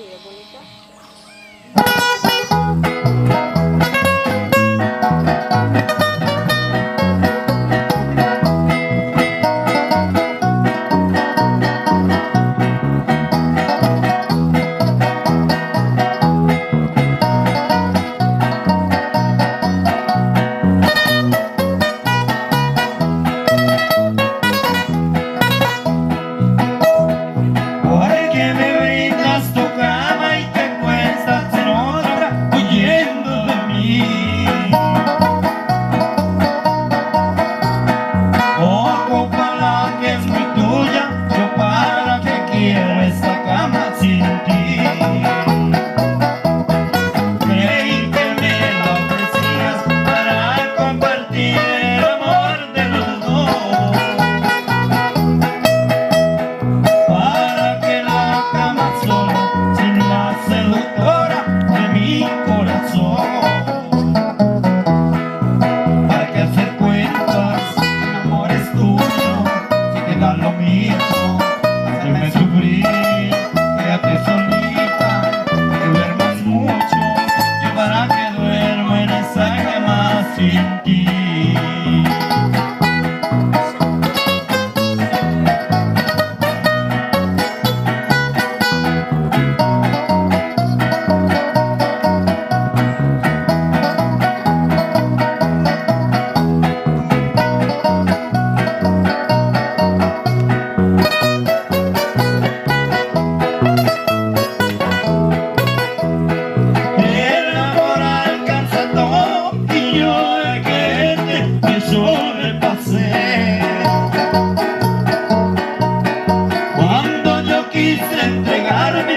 vida bonita. Porque me brindas tu cama y te acuestas en otra huyendo de mí. Ocúpala que es muy tuya, yo para qué quiero esta cama sin ti. Creí que me la ofrecías para compartir el amor de los dos, para que la cama sola sin la seductora de mi corazón. ¿Para qué hacer cuentas? El amor es tuyo, si te da lo mismo hacerme sufrir. Quédate solita, que duermas mucho, yo para que duermo en esa cama sin ti. El amor alcanza todo y yo de quererte me sobrepasé. Cuando yo quise entregarme